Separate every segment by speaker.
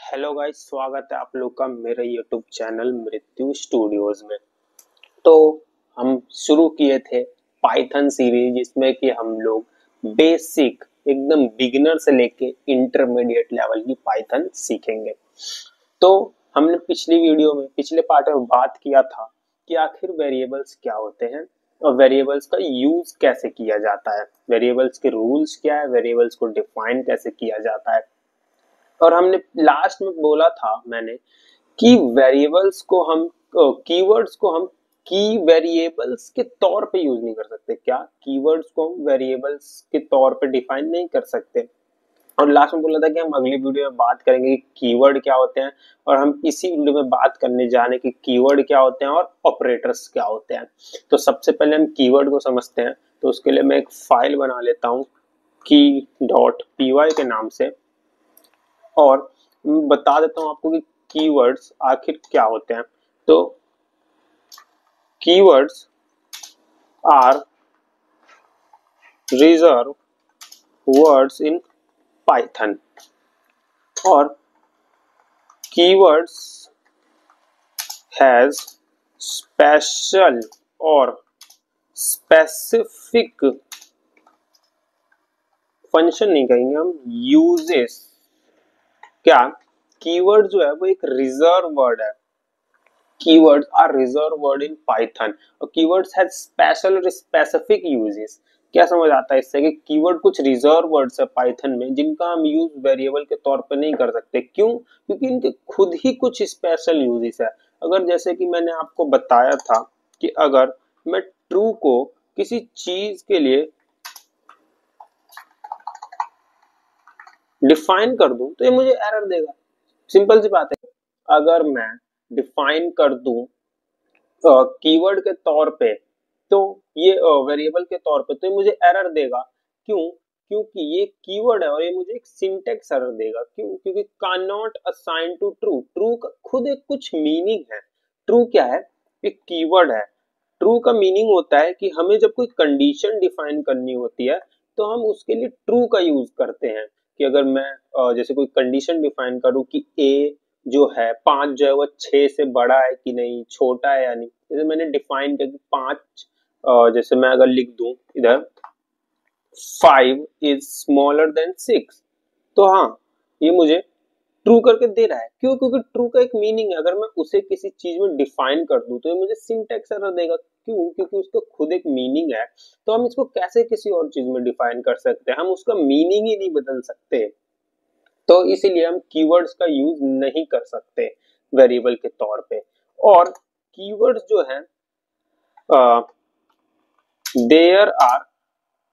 Speaker 1: Hello guys, स्वागत है आप लोग का मेरे यूट्यूब चैनल मृत्यु स्टूडियोज में। तो हम शुरू किए थे पाइथन सीरीज, जिसमें कि हम लोग बेसिक एकदम बिगिनर से लेके इंटरमीडिएट लेवल की पाइथन सीखेंगे। तो हमने पिछली वीडियो में पिछले पार्ट में बात किया था कि आखिर वेरिएबल्स क्या होते हैं और वेरिएबल्स का यूज कैसे किया जाता है, वेरिएबल्स के रूल्स क्या है, वेरिएबल्स को डिफाइन कैसे किया जाता है। और हमने लास्ट में बोला था मैंने कि वेरिएबल्स को हम कीवर्ड्स को हम की वेरिएबल्स के तौर पे यूज नहीं कर सकते। क्या कीवर्ड्स को हम वेरिएबल्स के तौर पे डिफाइन नहीं कर सकते। और लास्ट में बोला था कि हम अगली वीडियो में बात करेंगे कि कीवर्ड क्या होते हैं, और हम इसी वीडियो में बात करने जा रहे हैं कि कीवर्ड क्या होते हैं और ऑपरेटर्स क्या होते हैं। तो सबसे पहले हम कीवर्ड को समझते हैं। तो उसके लिए मैं एक फाइल बना लेता हूँ key.py के नाम से, और बता देता हूँ आपको कि कीवर्ड्स आखिर क्या होते हैं। तो keywords are reserve words in Python, और कीवर्ड्स हैज स्पेशल और स्पेसिफिक फंक्शन नहीं कहेंगे हम, यूजेस। क्या कीवर्ड जो है वो एक रिजर्व वर्ड है। Keywords are reserved word in Python और keywords has special और specific uses। क्या समझ आता है इससे कि कीवर्ड कुछ रिजर्व वर्ड्स है पाइथन में जिनका हम यूज वेरिएबल के तौर पे नहीं कर सकते। क्यों? क्योंकि इनके खुद ही कुछ स्पेशल यूजेस है। अगर जैसे कि मैंने आपको बताया था कि अगर मैं ट्रू को किसी चीज के लिए डिफाइन कर दूं तो ये मुझे एरर देगा। सिंपल सी बात है। अगर मैं डिफाइन कर दूं कीवर्ड के तौर पे, तो ये वेरिएबल के तौर पे, तो ये मुझे एरर देगा। क्यों? क्योंकि ये कीवर्ड है और ये मुझे एक सिंटेक्स एरर देगा। क्यों? क्योंकि can not assign to true. True का खुद एक कुछ मीनिंग है। ट्रू क्या है? एक कीवर्ड है। ट्रू का मीनिंग होता है कि हमें जब कोई कंडीशन डिफाइन करनी होती है तो हम उसके लिए ट्रू का यूज करते हैं। कि अगर मैं जैसे कोई कंडीशन डिफाइन करूं कि ए जो है 5 जो है वो 6 से बड़ा है कि नहीं, छोटा है या नहीं। जैसे मैंने डिफाइन किया कि 5, जैसे मैं अगर लिख दूं इधर 5 इज स्मॉलर देन 6, तो हाँ, ये मुझे ट्रू करके दे रहा है। क्यों? क्योंकि ट्रू का एक मीनिंग है। अगर मैं उसे किसी चीज में डिफाइन कर दूं तो ये मुझे सिंटैक्स एरर देगा। क्यों? क्योंकि उसका खुद एक मीनिंग है। तो हम इसको कैसे किसी और चीज में डिफाइन कर सकते हैं? हम उसका मीनिंग ही नहीं बदल सकते। तो इसीलिए हम कीवर्ड्स का यूज नहीं कर सकते वेरिएबल के तौर पे। और कीवर्ड्स जो है there are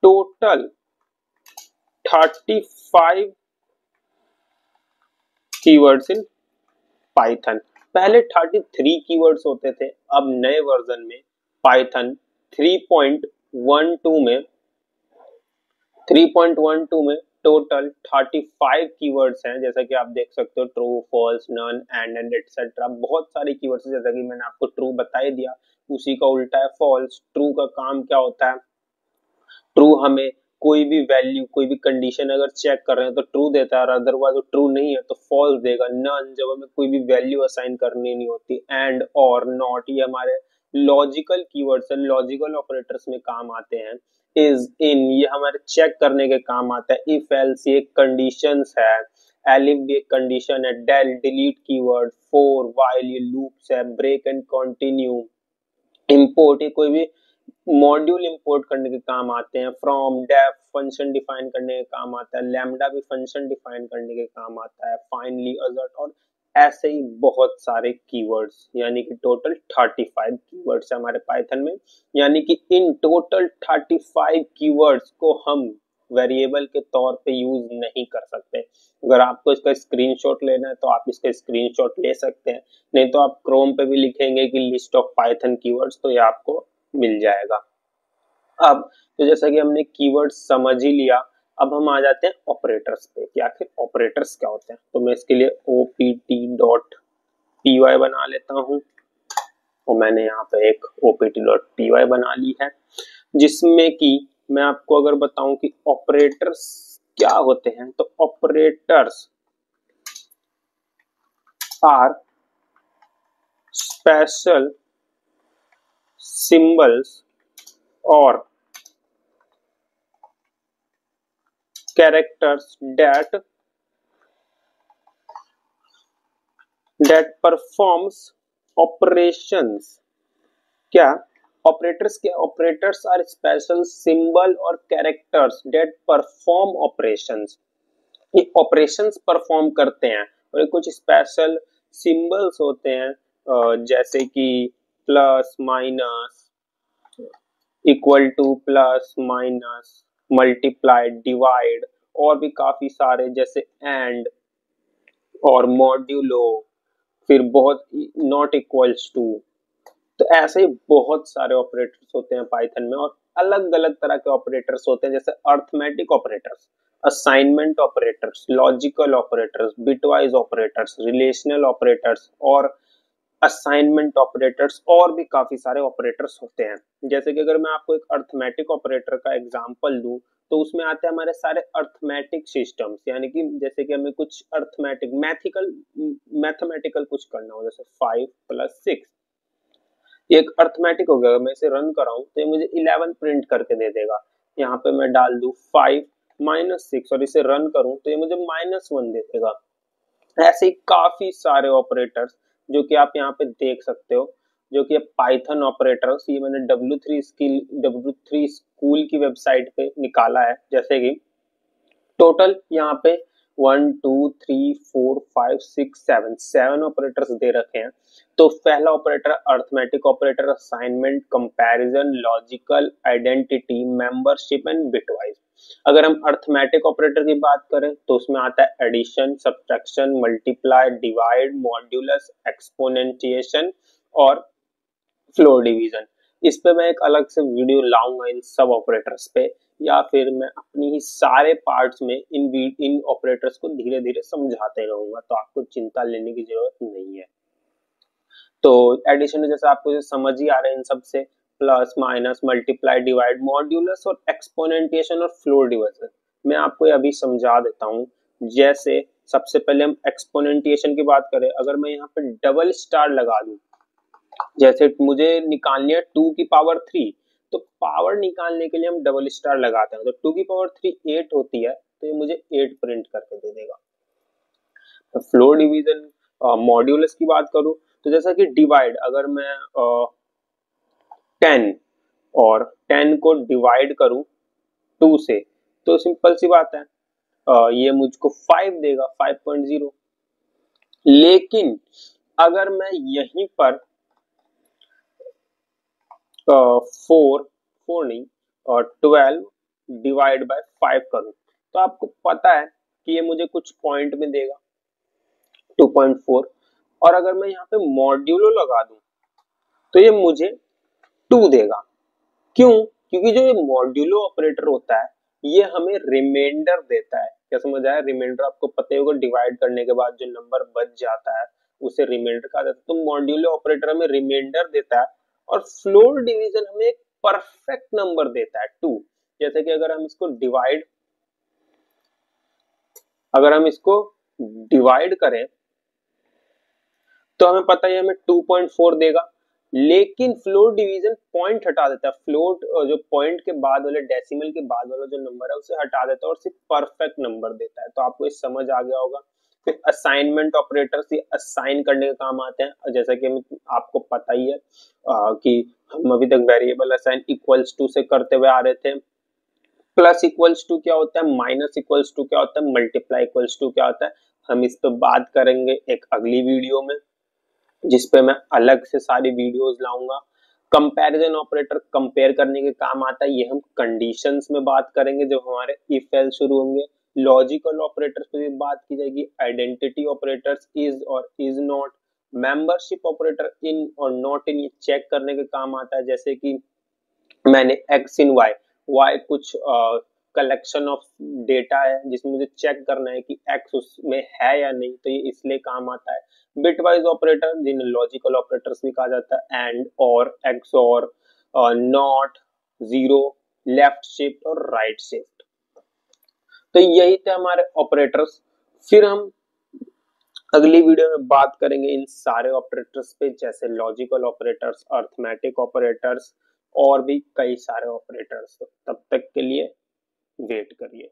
Speaker 1: total 35 keywords in Python. पहले 33 कीवर्ड्स होते थे। अब नए वर्जन में पाइथन 3.12 में 3.12 में टोटल 35 कीवर्ड्स हैं। जैसा कि आप देख सकते हो, true, false, none, and etcetera. बहुत सारे कीवर्ड्स हैं। जैसा कि मैंने आपको ट्रू बता ही दिया, उसी का उल्टा है फॉल्स। ट्रू का काम क्या होता है? ट्रू हमें कोई भी वैल्यू, कोई भी कंडीशन अगर चेक कर रहे हैं तो ट्रू देता है, और अदरवाइज ट्रू नहीं है तो फॉल्स देगा। नन जब हमें कोई भी वैल्यू असाइन करनी नहीं होती। एंड और नॉट ये हमारे लॉजिकल कीवर्ड्स है, लॉजिकल ऑपरेटर्स में काम आते हैं। इज, इन ये हमारे चेक करने के काम आता है। इफ एल्स ये कंडीशंस है। एलिफ भी एक कंडीशन है। Del delete keyword. For, while ये लूप्स है। Break and continue. इंपोर्ट ये कोई भी मॉड्यूल इंपोर्ट करने के काम आते हैं। फ्रॉम, डेफ फंक्शन डिफाइन करने के काम आता है। लैम्डा भी फंक्शन डिफाइन करने के काम आता है। फाइनली, असर्ट, और ऐसे ही बहुत सारे कीवर्ड्स, यानी कि टोटल 35 कीवर्ड्स है हमारे पाइथन में। यानी कि इन टोटल 35 कीवर्ड्स को हम वेरिएबल के तौर पे यूज नहीं कर सकते। अगर आपको इसका स्क्रीनशॉट लेना है तो आप इसका स्क्रीनशॉट ले सकते हैं, नहीं तो आप क्रोम पे भी लिखेंगे कि लिस्ट ऑफ पाइथन कीवर्ड्स, तो ये आपको मिल जाएगा। अब तो जैसा कि हमने कीवर्ड समझ ही लिया, अब हम आ जाते हैं ऑपरेटर्स पे कि आखिर ऑपरेटर्स क्या होते हैं। तो मैं इसके लिए opt.py बना लेता हूं, और मैंने यहाँ पे एक opt.py बना ली है, जिसमें कि मैं आपको अगर बताऊं कि ऑपरेटर्स क्या होते हैं, तो operators are special symbols or characters that performs operations. क्या ऑपरेटर्स के ऑपरेटर्स आर स्पेशल सिंबल और कैरेक्टर्स डेट परफॉर्म ऑपरेशंस, ये ऑपरेशंस परफॉर्म करते हैं और ये कुछ स्पेशल सिंबल्स होते हैं जैसे कि plus minus, equal to, plus minus, multiply, divide और भी काफी सारे जैसे एंड और मॉड्यूलो, फिर बहुत नॉट इक्वल्स टू। तो ऐसे ही बहुत सारे ऑपरेटर्स होते हैं पाइथन में और अलग अलग तरह के ऑपरेटर्स होते हैं जैसे arithmetic operators, assignment operators, logical operators, bitwise operators, relational operators और असाइनमेंट ऑपरेटर्स और भी काफी सारे ऑपरेटर्स होते हैं। जैसे कि अगर मैं आपको एक अर्थमेटिक ऑपरेटर का एग्जांपल दूं तो उसमें आते हैं हमारे सारे अर्थमेटिक सिस्टम्स, यानी कि जैसे कि हमें कुछ अर्थमेटिक मैथमेटिकल कुछ करना हो, जैसे 5 + 6 एक अर्थमेटिक हो गया। मैं इसे रन कराऊं तो ये मुझे 11 प्रिंट करके दे देगा। यहाँ पे मैं डाल दूं 5 - 6 और इसे रन करूं तो ये मुझे -1 दे देगा। ऐसे ही काफी सारे ऑपरेटर्स जो कि आप यहाँ पे देख सकते हो, जो कि पाइथन ऑपरेटर्स, ये मैंने W3 स्कूल की वेबसाइट पे निकाला है। जैसे कि टोटल यहाँ पे 1 2 3 4 5 6 7 ऑपरेटर्स दे रखे हैं। तो पहला operator arithmetic operator, assignment, comparison, logical, identity, membership and bitwise. अगर हम अर्थमेटिक ऑपरेटर की बात करें तो उसमें आता है addition, subtraction, multiply, divide, modulus, exponentiation और फ्लोर डिवीजन। इस पे मैं एक अलग से वीडियो लाऊंगा इन सब ऑपरेटर्स पे, या फिर मैं अपनी ही सारे पार्ट्स में इन ऑपरेटर्स को धीरे धीरे समझाते रहूंगा, तो आपको चिंता लेने की जरूरत नहीं है। तो एडिशन जैसे आपको समझ ही आ रहा है इन सब से, plus minus multiply divide modulus और एक्सपोनेंशिएशन और फ्लोर डिवीजन मैं आपको अभी समझा देता हूँ। जैसे सबसे पहले हम एक्सपोनेंशिएशन की बात करें, अगर मैं यहाँ पे डबल स्टार लगा दूं, जैसे मुझे निकालनी है 2 की पावर 3, तो पावर निकालने के लिए हम डबल स्टार लगाते हैं। तो 2 की पावर 3 8 होती है, तो ये मुझे 8 प्रिंट करके दे देगा। तो फ्लोर डिवीजन मॉड्यूलस की बात करूं तो जैसा कि डिवाइड, अगर मैं 10 और 10 को डिवाइड करूं 2 से, तो सिंपल सी बात है ये मुझको 5 देगा, 5.0। लेकिन अगर मैं यहीं पर 4 नहीं और 12 डिवाइड बाय 5 करूं तो आपको पता है कि ये मुझे कुछ पॉइंट में देगा 2.4। और अगर मैं यहाँ पे मॉड्यूलो लगा दूं तो ये मुझे 2 देगा। क्यों? क्योंकि जो ये मॉड्यूलो ऑपरेटर होता है ये हमें रिमाइंडर देता है। क्या समझ आया? रिमाइंडर आपको पता ही होगा, डिवाइड करने के बाद जो नंबर बच जाता है उसे रिमाइंडर कहा जाता है। तो मॉड्यूलो ऑपरेटर हमें रिमाइंडर देता है और फ्लोर डिवीजन हमें एक परफेक्ट नंबर देता है 2। जैसे कि अगर हम इसको डिवाइड करें तो हमें पता है हमें 2.4 देगा, लेकिन फ्लोट डिवीजन पॉइंट हटा देता है। फ्लोट जो पॉइंट के बाद वाले, डेसिमल के बाद वाला जो नंबर है उसे हटा देता है और सिर्फ परफेक्ट नंबर देता है। तो आपको ये समझ आ गया होगा। फिर असाइनमेंट ऑपरेटर्स ये असाइन करने का काम आते हैं। जैसा कि आपको पता ही है कि हम अभी तक वेरिएबल असाइन इक्वल्स टू से करते हुए आ रहे थे। प्लस इक्वल्स टू क्या होता है, माइनस इक्वल्स टू क्या होता है, मल्टीप्लाई इक्वल्स टू क्या होता है, हम इस पर बात करेंगे एक अगली वीडियो में, जिसपे मैं अलग से सारी वीडियोस लाऊंगा। कंपैरिजन ऑपरेटर कंपेयर करने के काम आता है, ये हम कंडीशंस में बात करेंगे जब हमारे इफ एल्स शुरू होंगे। लॉजिकल ऑपरेटर्स पे भी बात की जाएगी। आइडेंटिटी ऑपरेटर्स इज और इज नॉट। मेंबरशिप ऑपरेटर इन और नॉट इन ये चेक करने के काम आता है। जैसे कि मैंने एक्स इन वाई कुछ कलेक्शन ऑफ डेटा है जिसमें मुझे चेक करना है कि एक्स उसमें है या नहीं, तो ये इसलिए काम आता है। बिटवाइज ऑपरेटर जिन्हें लॉजिकल ऑपरेटर्स भी कहा जाता है, एंड और, एक्स और, नॉट, जीरो, लेफ्ट शिफ्ट और राइट शिफ्ट। तो यही थे हमारे ऑपरेटर्स। फिर हम अगली वीडियो में बात करेंगे इन सारे ऑपरेटर्स पे, जैसे लॉजिकल ऑपरेटर्स, अर्थमेटिक ऑपरेटर्स और भी कई सारे ऑपरेटर्स। तब तक के लिए वेट करिए।